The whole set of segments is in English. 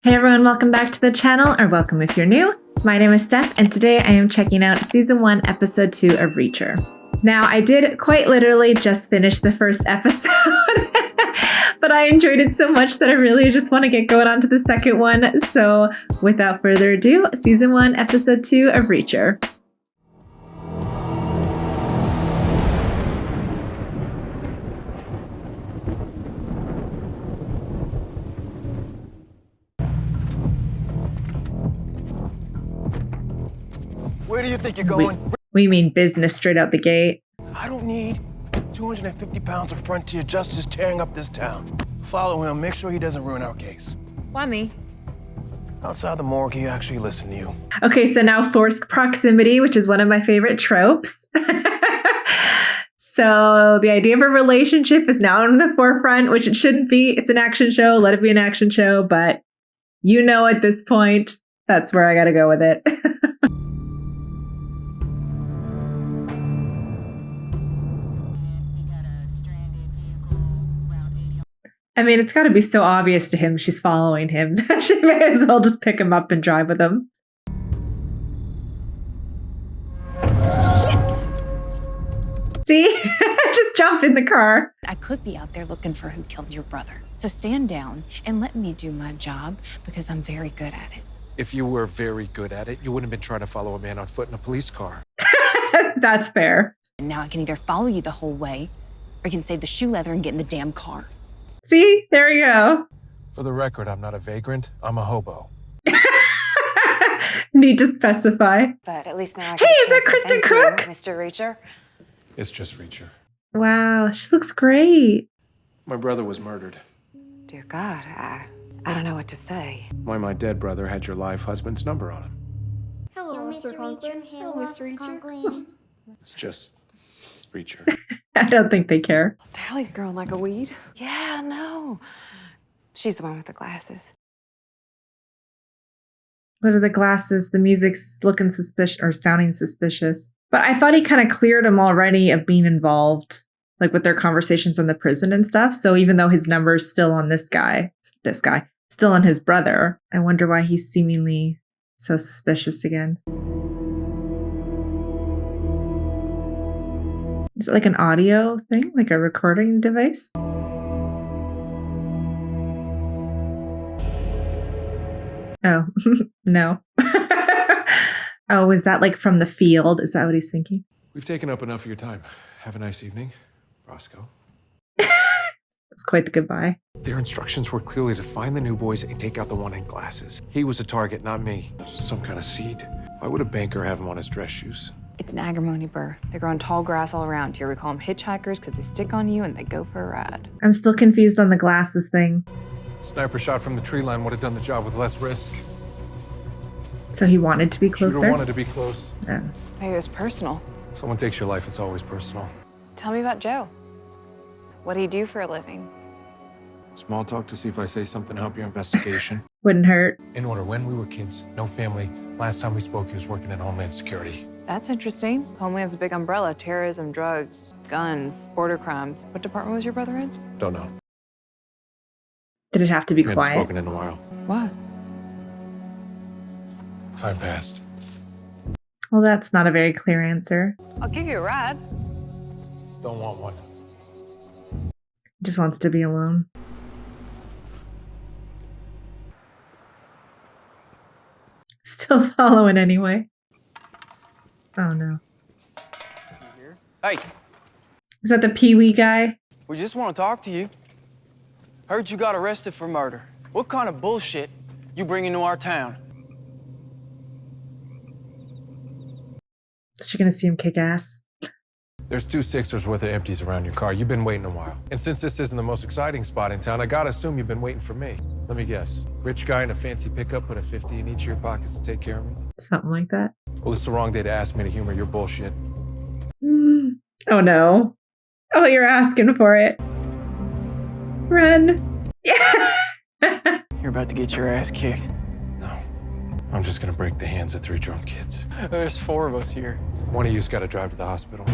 Hey everyone, welcome back to the channel, or welcome if you're new. My name is Steph, and today I am checking out Season 1, Episode 2 of Reacher. Now, I did quite literally just finish the first episode, but I enjoyed it so much that I really just want to get going on to the second one. So, without further ado, Season 1, Episode 2 of Reacher. Where do you think you're going? We mean business straight out the gate. I don't need 250 pounds of frontier justice tearing up this town. Follow him, make sure he doesn't ruin our case. Why me? Outside the morgue, he actually listened to you. Okay, so now forced proximity, which is one of my favorite tropes. So the idea of a relationship is now in the forefront, which it shouldn't be. It's an action show. Let it be an action show. But you know at this point, that's where I got to go with it. I mean, it's got to be so obvious to him she's following him. She may as well just pick him up and drive with him. Shit! See? Just jump in the car. I could be out there looking for who killed your brother. So stand down and let me do my job because I'm very good at it. If you were very good at it, you wouldn't have been trying to follow a man on foot in a police car. That's fair. And now I can either follow you the whole way or I can save the shoe leather and get in the damn car. See? There we go. For the record, I'm not a vagrant. I'm a hobo. Need to specify. But at least now I Hey, is that Kristen Crook? Mr. Reacher. It's just Reacher. Wow, she looks great. My brother was murdered. Dear God, I don't know what to say. Why my dead brother had your live husband's number on him. Hello, Mr. Conklin. Hello, Mr. Conklin. It's just Reacher. I don't think they care. Tally's growing like a weed. Yeah, no. She's the one with the glasses. What are the glasses? The music's looking suspicious or sounding suspicious. But I thought he kind of cleared him already of being involved, like with their conversations on the prison and stuff. So even though his number's still on this guy, still on his brother, I wonder why he's seemingly so suspicious again. Is it like an audio thing? Like a recording device? Oh, no. Oh, is that like from the field? Is that what he's thinking? We've taken up enough of your time. Have a nice evening, Roscoe. That's quite the goodbye. Their instructions were clearly to find the new boys and take out the one in glasses. He was a target, not me. Some kind of seed. Why would a banker have him on his dress shoes? It's an agrimony burr. They grow in tall grass all around here. We call them hitchhikers because they stick on you and they go for a ride. I'm still confused on the glasses thing. Sniper shot from the tree line would have done the job with less risk. So he wanted to be closer? Shooter wanted to be close. Yeah. Maybe it was personal. Someone takes your life, it's always personal. Tell me about Joe. What do you do for a living? Small talk to see if I say something to help your investigation. Wouldn't hurt. In order, when we were kids, no family. Last time we spoke, he was working in Homeland Security. That's interesting. Homeland's a big umbrella. Terrorism, drugs, guns, border crimes. What department was your brother in? Don't know. Did it have to be We hadn't quiet? spoken in a while. What? Time passed. Well, that's not a very clear answer. I'll give you a ride. Don't want one. He just wants to be alone. Still following anyway. Oh no. Hey, Is that the Pee-wee guy? we just want to talk to you. Heard you got arrested for murder. What kind of bullshit you bring into our town? Is she gonna see him kick ass? There's 2 Sixers worth of empties around your car. You've been waiting a while. And since this isn't the most exciting spot in town, I gotta assume you've been waiting for me. Let me guess. Rich guy in a fancy pickup put a 50 in each of your pockets to take care of me? Something like that. Well, this is the wrong day to ask me to humor your bullshit. Oh no. Oh, you're asking for it. Run. Yeah. You're about to get your ass kicked. No. I'm just gonna break the hands of 3 drunk kids. There's 4 of us here. One of you's gotta drive to the hospital.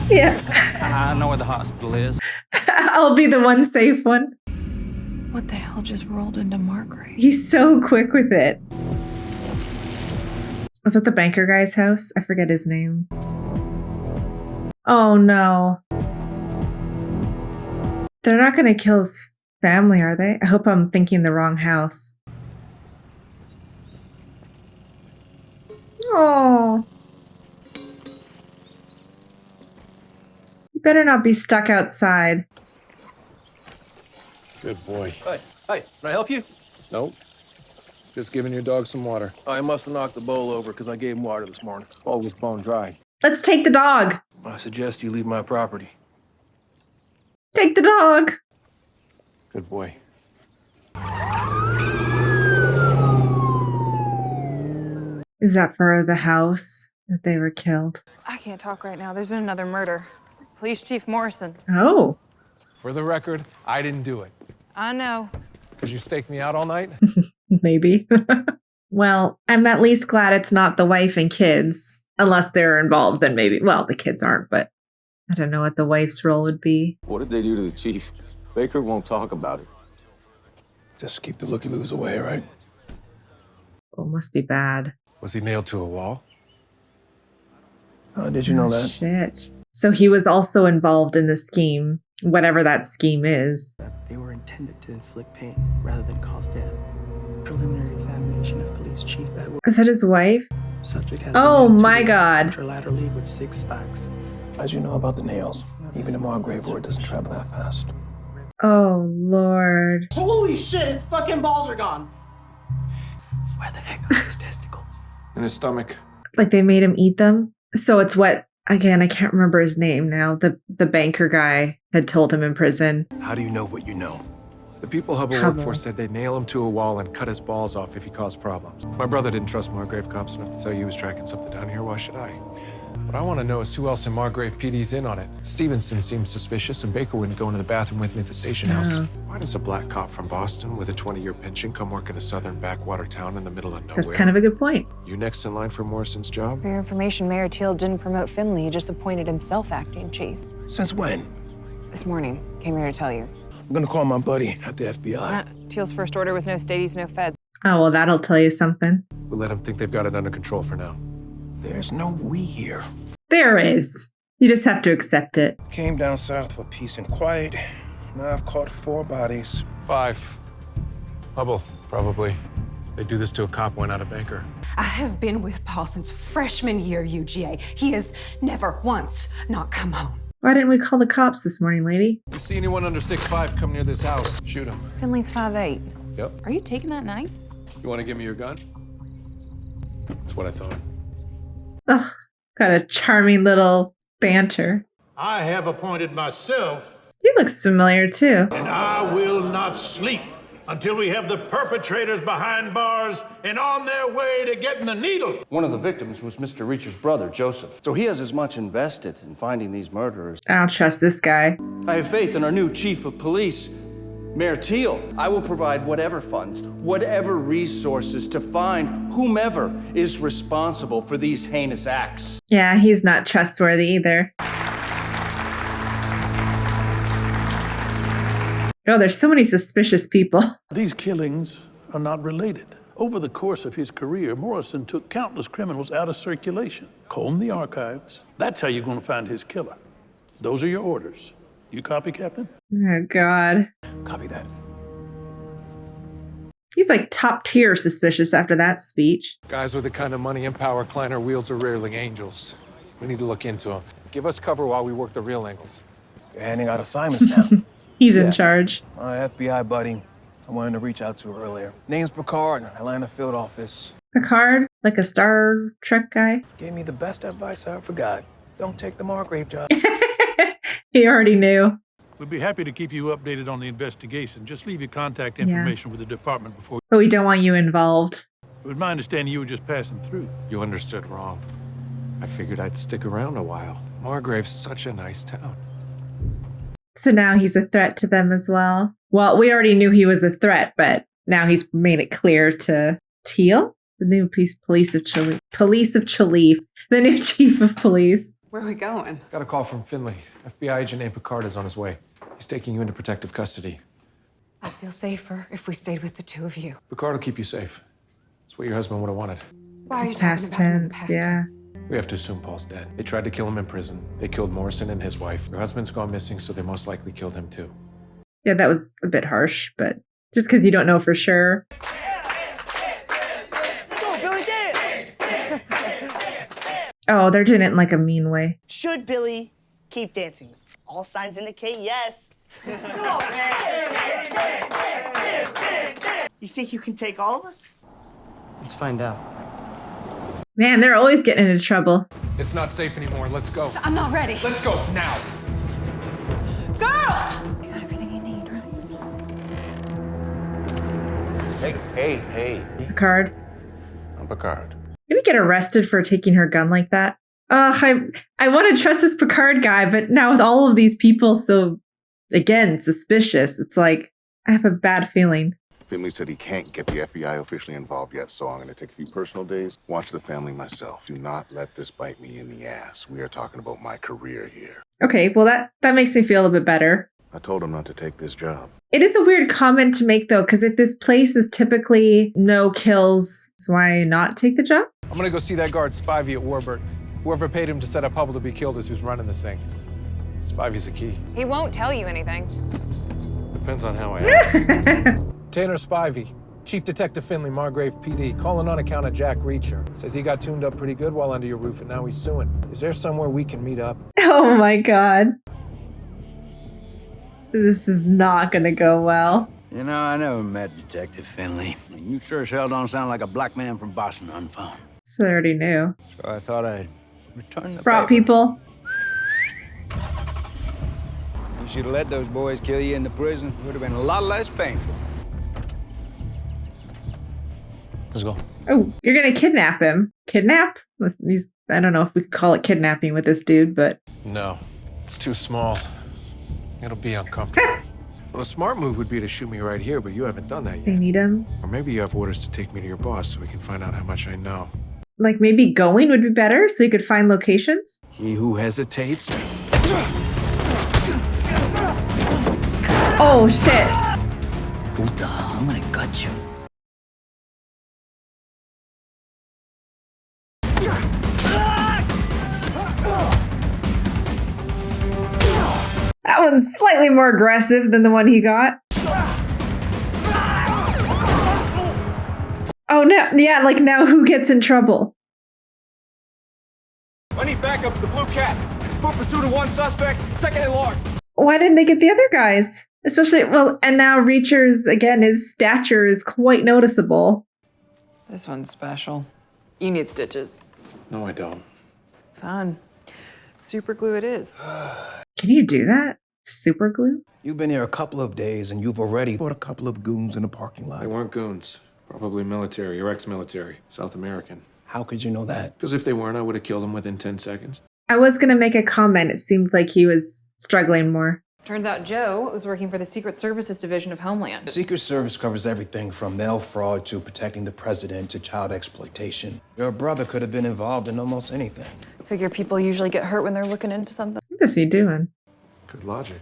Yeah. I know where the hospital is. I'll be the one safe one. What the hell just rolled into Margaret? He's so quick with it. Was that the banker guy's house? I forget his name. Oh no. They're not gonna kill his family, are they? I hope I'm thinking the wrong house. Oh. You better not be stuck outside. Good boy. Hi, can I help you? Nope. Just giving your dog some water. I must have knocked the bowl over because I gave him water this morning. Bowl was bone dry. Let's take the dog. I suggest you leave my property. Take the dog. Good boy. Is that for the house that they were killed? I can't talk right now. There's been another murder. Police Chief Morrison. Oh. For the record, I didn't do it. I know. Because you staked me out all night? Maybe. Well, I'm at least glad it's not the wife and kids. Unless they're involved, then maybe. Well, the kids aren't, but I don't know what the wife's role would be. What did they do to the chief? Baker won't talk about it. Just keep the looky-loos away, right? Oh, must be bad. Was he nailed to a wall? How did you know that? Shit. So he was also involved in the scheme, whatever that scheme is. They were intended to inflict pain rather than cause death. Preliminary examination of police chief Edward. Is that his wife? Subject has Oh been my nailed to God. the contralaterally with 6 spikes. How'd you know about the nails? Even a Margrave ward doesn't travel that fast. Oh, Lord. Holy shit, his fucking balls are gone. Where the heck are his testicles? In his stomach. Like they made him eat them? So it's what, again, I can't remember his name now. The banker guy had told him in prison. How do you know what you know? The people Hubble Hubble. worked for said they'd nail him to a wall and cut his balls off if he caused problems. My brother didn't trust Margrave cops enough to tell you he was tracking something down here. Why should I? What I want to know is who else in Margrave PD's in on it. Stevenson seems suspicious, and Baker wouldn't go into the bathroom with me at the station house. Why does a black cop from Boston with a 20-year pension come work in a southern backwater town in the middle of nowhere? That's kind of a good point. You next in line for Morrison's job? For your information, Mayor Teal didn't promote Finley. He just appointed himself acting chief. Since when? This morning. Came here to tell you. I'm gonna call my buddy at the FBI. Teal's first order was no stadies, no feds. Oh, well, that'll tell you something. We'll let them think they've got it under control for now. There's no we here. There is. You just have to accept it. Came down south for peace and quiet. Now I've caught 4 bodies. 5. Hubble, probably. They do this to a cop, why not a banker? I have been with Paul since freshman year UGA. He has never once not come home. Why didn't we call the cops this morning, lady? You see anyone under 6'5" come near this house, shoot him. Finley's 5'8". Yep. Are you taking that knife? You want to give me your gun? That's what I thought. Ugh, got a charming little banter. I have appointed myself, He looks familiar too. and I will not sleep until we have the perpetrators behind bars and on their way to getting the needle. One of the victims was Mr. Reacher's brother, Joseph. So he has as much invested in finding these murderers. I don't trust this guy. I have faith in our new chief of police, Mayor Teal. I will provide whatever funds, whatever resources to find whomever is responsible for these heinous acts. Yeah, he's not trustworthy either. Oh, there's so many suspicious people. These killings are not related. Over the course of his career, Morrison took countless criminals out of circulation, combed the archives. That's how you're going to find his killer. Those are your orders. You copy, Captain? Oh, God. Copy that. He's like top tier suspicious after that speech. Guys with the kind of money and power Kleiner wields are rarely angels. We need to look into them. Give us cover while we work the real angles. You're handing out assignments now. He's in Yes. charge. My FBI buddy, I wanted to reach out to earlier. Name's Picard, Atlanta field office. Picard, like a Star Trek guy. Gave me the best advice I ever got. Don't take the Margrave job. He already knew. We'd be happy to keep you updated on the investigation. Just leave your contact Yeah. information with the department before. But we don't want you involved. It was my understanding you were just passing through. You understood wrong. I figured I'd stick around a while. Margrave's such a nice town. So now he's a threat to them as well. Well, we already knew he was a threat, but now he's made it clear to Teal, the new police of Chalif, the new chief of police. Where are we going? Got a call from Finley. FBI agent named Picard is on his way. He's taking you into protective custody. I'd feel safer if we stayed with the two of you. Picard will keep you safe. It's what your husband would have wanted. Why are you Past talking about him in tense, past yeah. tense? We have to assume Paul's dead. They tried to kill him in prison. They killed Morrison and his wife. Your husband's gone missing, so they most likely killed him too. Yeah, that was a bit harsh, but just because you don't know for sure. Oh, they're doing it in like a mean way. Should Billy keep dancing? All signs indicate yes. You think you can take all of us? Let's find out. Man, they're always getting into trouble. It's not safe anymore. Let's go. I'm not ready. Let's go now. Girls! You got everything you need, right? Hey. Picard. I'm Picard. Maybe get arrested for taking her gun like that. I want to trust this Picard guy, but now with all of these people so, again, suspicious, it's like, I have a bad feeling. Finley said he can't get the FBI officially involved yet, so I'm going to take a few personal days, watch the family myself. Do not let this bite me in the ass. We are talking about my career here. Okay, well, that makes me feel a bit better. I told him not to take this job. It is a weird comment to make, though, because if this place is typically no kills, so why not take the job? I'm gonna go see that guard Spivey at Warburton. Whoever paid him to set up Hubble to be killed is who's running this thing. Spivey's the key. He won't tell you anything. Depends on how I ask. Tanner Spivey, Chief Detective Finley, Margrave PD, calling on account of Jack Reacher. Says he got tuned up pretty good while under your roof and now he's suing. Is there somewhere we can meet up? Oh my god. This is not gonna go well. You know, I never met Detective Finley. And you sure as hell don't sound like a black man from Boston unfound. So I already knew. So I thought I'd return the Brought favor. people. You should have let those boys kill you in the prison. It would have been a lot less painful. Let's go. Oh, you're gonna kidnap him. Kidnap? I don't know if we could call it kidnapping with this dude, but... No, it's too small. It'll be uncomfortable. Well, a smart move would be to shoot me right here, but you haven't done that They yet. need him. Or maybe you have orders to take me to your boss so we can find out how much I know. Like, maybe going would be better so you could find locations? He who hesitates. Oh, shit. Puta, I'm gonna gut you. That one's slightly more aggressive than the one he got. Oh, no. Yeah, like, now who gets in trouble? I need backup to the Blue Cat. Foot pursuit of one suspect, second in large. Why didn't they get the other guys? Especially, well, and now Reacher's, again, his stature is quite noticeable. This one's special. You need stitches. No, I don't. Fun. Super glue it is. Can you do that? Super glue? You've been here a couple of days and you've already put a couple of goons in the parking lot. They weren't goons. Probably military or ex-military. South American. How could you know that? Because if they weren't, I would have killed them within 10 seconds. I was going to make a comment. It seemed like he was struggling more. Turns out Joe was working for the Secret Services Division of Homeland. The Secret Service covers everything from mail fraud to protecting the president to child exploitation. Your brother could have been involved in almost anything. Figure people usually get hurt when they're looking into something. What is he doing? Good logic.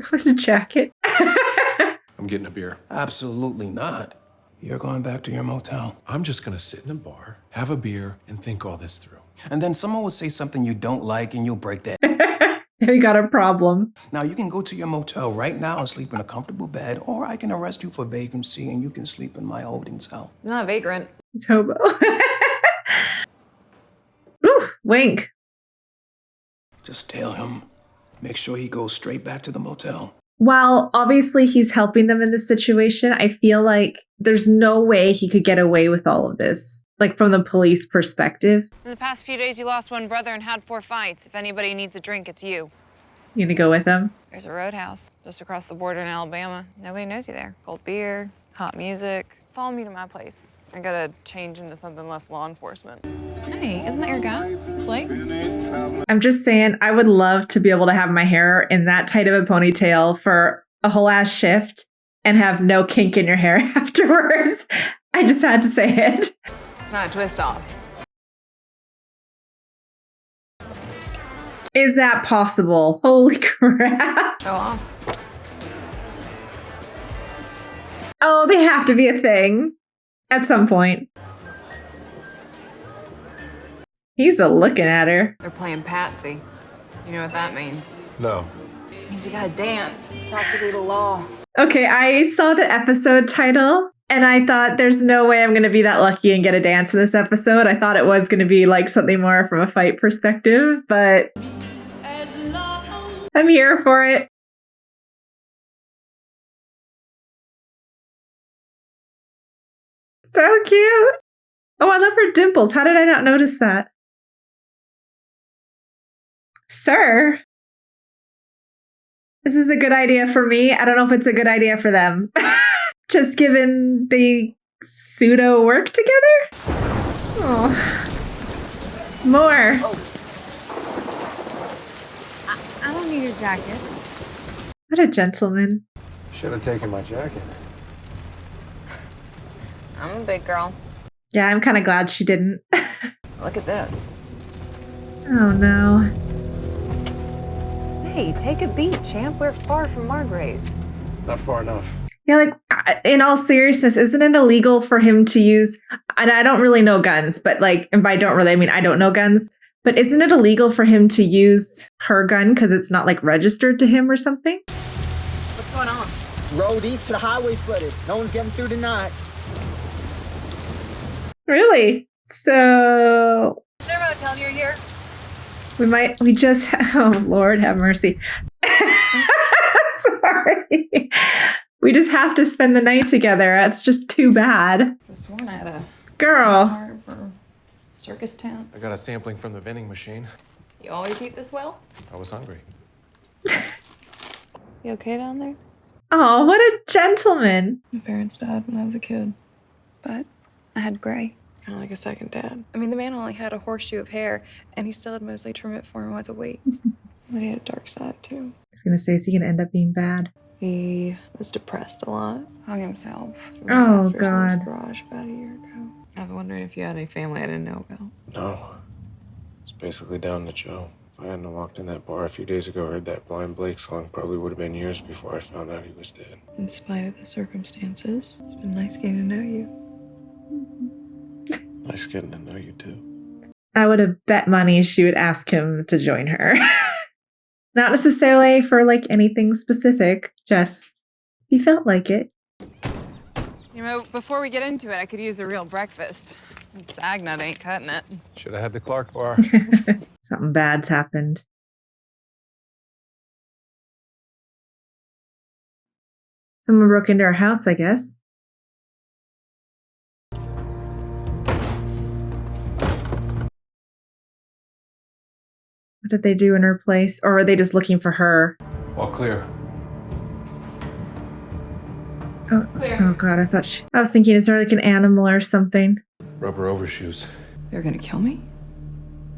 What's a jacket? I'm getting a beer. Absolutely not. You're going back to your motel. I'm just gonna sit in a bar, have a beer, and think all this through. And then someone will say something you don't like and you'll break that. We got a problem. Now, you can go to your motel right now and sleep in a comfortable bed, or I can arrest you for vagrancy and you can sleep in my holding cell. He's not a vagrant. He's hobo. Ooh, wink. Just tell him. Make sure he goes straight back to the motel. While obviously he's helping them in this situation, I feel like there's no way he could get away with all of this. Like from the police perspective. In the past few days, you lost one brother and had 4 fights. If anybody needs a drink, it's you. You gonna go with him? There's a roadhouse just across the border in Alabama. Nobody knows you there. Cold beer, hot music. Follow me to my place. I gotta change into something less law enforcement. Hey, isn't that your guy, Blake? I'm just saying, I would love to be able to have my hair in that tight of a ponytail for a whole ass shift and have no kink in your hair afterwards. I just had to say it. It's not a twist off. Is that possible? Holy crap. Show off. Oh, they have to be a thing at some point. He's looking at her. They're playing Patsy. You know what that means? No. It means we gotta dance. Practically the law. Okay, I saw the episode title and I thought there's no way I'm going to be that lucky and get a dance in this episode. I thought it was going to be like something more from a fight perspective, but I'm here for it. So cute. Oh, I love her dimples. How did I not notice that? Sir, this is a good idea for me. I don't know if it's a good idea for them. Just given they pseudo work together? Oh. More. I don't need your jacket. What a gentleman. Should have taken my jacket. I'm a big girl. Yeah, I'm kind of glad she didn't. Look at this. Oh no. Hey, take a beat, champ. We're far from Margrave. Not far enough. Yeah, like, in all seriousness, isn't it illegal for him to use, and I don't really know guns, but like, and by don't really, I mean, I don't know guns, but isn't it illegal for him to use her gun because it's not like registered to him or something? What's going on? Road east to the highway's flooded. No one's getting through tonight. Really? So Is there a motel near here? we just, oh Lord have mercy. Sorry. We just have to spend the night together. That's just too bad. I sworn I had a girl. card for circus tent. I got a sampling from the vending machine. You always eat this well? I was hungry. You okay down there? Oh, what a gentleman. My parents died when I was a kid, but I had Gray. Kind of like a second dad. I mean, the man only had a horseshoe of hair, and he still had mostly trim it for him once a week. But he had a dark side, too. I was going to say, is he going to end up being bad? He was depressed a lot. Hung himself. Oh, In his God. garage about a year ago. I was wondering if you had any family I didn't know about. No. It's basically down to Joe. If I hadn't walked in that bar a few days ago, heard that Blind Blake song, probably would have been years before I found out he was dead. In spite of the circumstances, it's been nice getting to know you. Nice getting to know you, too. I would have bet money she would ask him to join her. Not necessarily for like anything specific, just he felt like it. You know, before we get into it, I could use a real breakfast. Sagnut ain't cutting it. Should have had the Clark bar. Something bad's happened. Someone broke into our house, I guess. What did they do in her place? Or were they just looking for her? All clear. Oh, oh God, I was thinking, is there like an animal or something? Rubber overshoes. They're gonna kill me?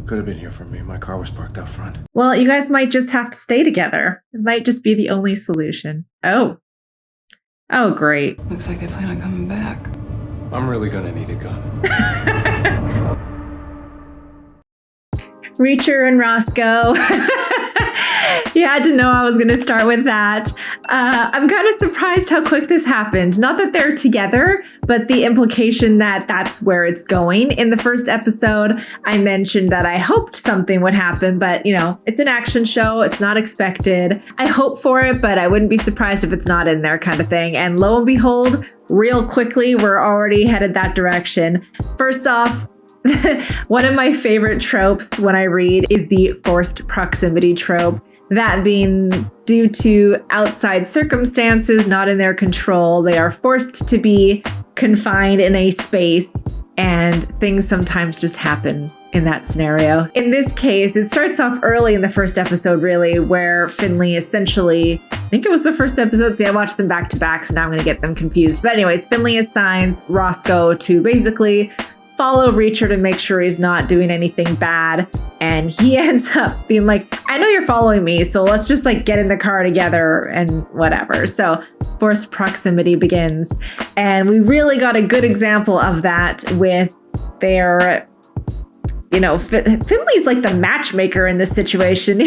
Could have been here for me. My car was parked out front. Well, you guys might just have to stay together. It might just be the only solution. Oh. Oh, great. Looks like they plan on coming back. I'm really gonna need a gun. Reacher and Roscoe. You had to know I was going to start with that. I'm kind of surprised how quick this happened. Not that they're together, but the implication that that's where it's going. In the first episode, I mentioned that I hoped something would happen, but you know, it's an action show. It's not expected. I hope for it, but I wouldn't be surprised if it's not in there kind of thing. And lo and behold, real quickly, we're already headed that direction. First off, one of my favorite tropes when I read is the forced proximity trope. That being due to outside circumstances not in their control, they are forced to be confined in a space and things sometimes just happen in that scenario. In this case, it starts off early in the first episode, really, where Finley essentially, I think it was the first episode, see, I watched them back to back, so now I'm going to get them confused. But anyways, Finley assigns Roscoe to basically follow Reacher to make sure he's not doing anything bad. And he ends up being like, I know you're following me, so let's just like get in the car together and whatever. So forced proximity begins. And we really got a good example of that with their Finley's like the matchmaker in this situation.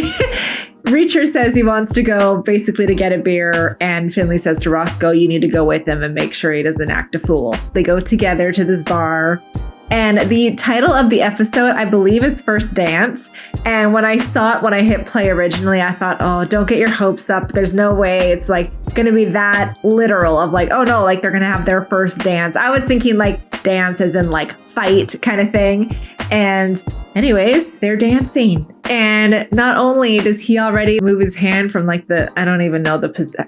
Reacher says he wants to go basically to get a beer, and Finley says to Roscoe, you need to go with him and make sure he doesn't act a fool. They go together to this bar. And the title of the episode, I believe, is First Dance. And when I saw it, when I hit play originally, I thought, oh, don't get your hopes up. There's no way it's like going to be that literal of like, oh no, like they're going to have their first dance. I was thinking like dance as in like fight kind of thing. And anyways, they're dancing. And not only does he already move his hand from like I don't even know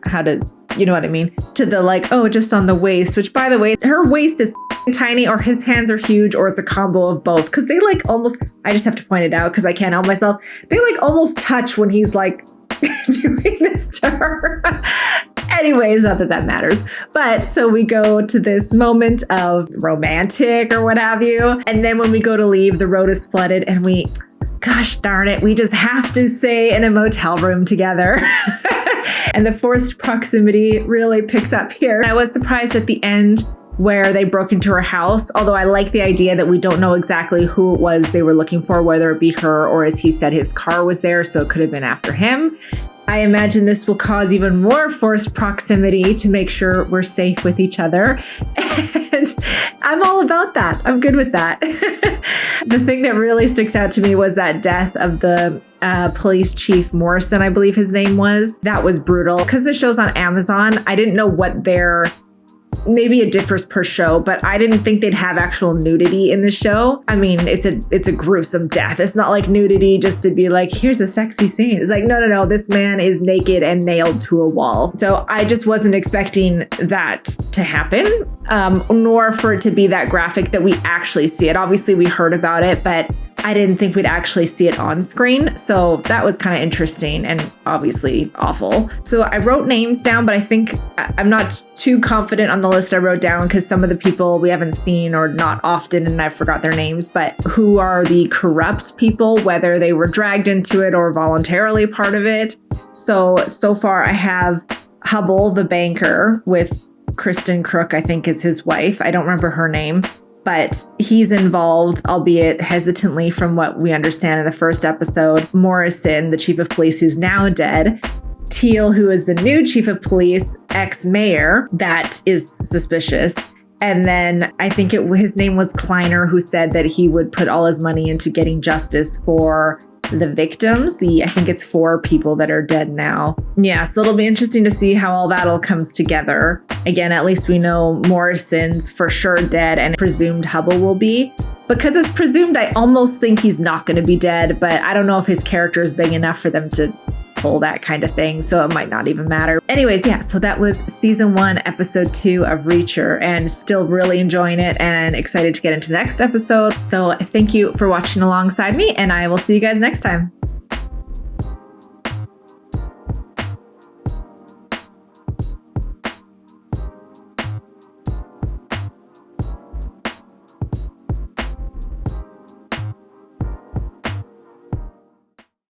how to, you know what I mean? To the like, oh, just on the waist, which by the way, her waist is tiny, or his hands are huge, or it's a combo of both. Cause they like almost, I just have to point it out because I can't help myself. They like almost touch when he's like doing this to her. Anyways, not that matters. But so we go to this moment of romantic or what have you. And then when we go to leave, the road is flooded and gosh darn it, we just have to stay in a motel room together. And the forced proximity really picks up here. I was surprised at the end where they broke into her house, although I like the idea that we don't know exactly who it was they were looking for, whether it be her or, as he said, his car was there, so it could have been after him. I imagine this will cause even more forced proximity to make sure we're safe with each other. And I'm all about that. I'm good with that. The thing that really sticks out to me was that death of the police chief Morrison, I believe his name was. That was brutal. Because the show's on Amazon, I didn't know what maybe it differs per show, but I didn't think they'd have actual nudity in the show. I mean, it's a gruesome death. It's not like nudity just to be like, here's a sexy scene. It's like, no. This man is naked and nailed to a wall. So I just wasn't expecting that to happen, nor for it to be that graphic that we actually see it. Obviously, we heard about it, but I didn't think we'd actually see it on screen. So that was kind of interesting and obviously awful. So I wrote names down, but I think I'm not too confident on the list I wrote down because some of the people we haven't seen or not often, and I forgot their names, but who are the corrupt people, whether they were dragged into it or voluntarily part of it. So far I have Hubble, the banker, with Kristen Crook, I think is his wife. I don't remember her name. But he's involved, albeit hesitantly from what we understand in the first episode. Morrison, the chief of police, who's now dead. Teal, who is the new chief of police, ex-mayor, that is suspicious. And then I think his name was Kleiner, who said that he would put all his money into getting justice for the victims. I think it's 4 people that are dead now. Yeah, so it'll be interesting to see how all that all comes together. Again, at least we know Morrison's for sure dead and presumed Hubble will be. Because it's presumed, I almost think he's not going to be dead, but I don't know if his character is big enough for them to pull that kind of thing, so it might not even matter. Anyways, yeah, so that was season 1, episode 2 of Reacher, and still really enjoying it and excited to get into the next episode. So thank you for watching alongside me, and I will see you guys next time.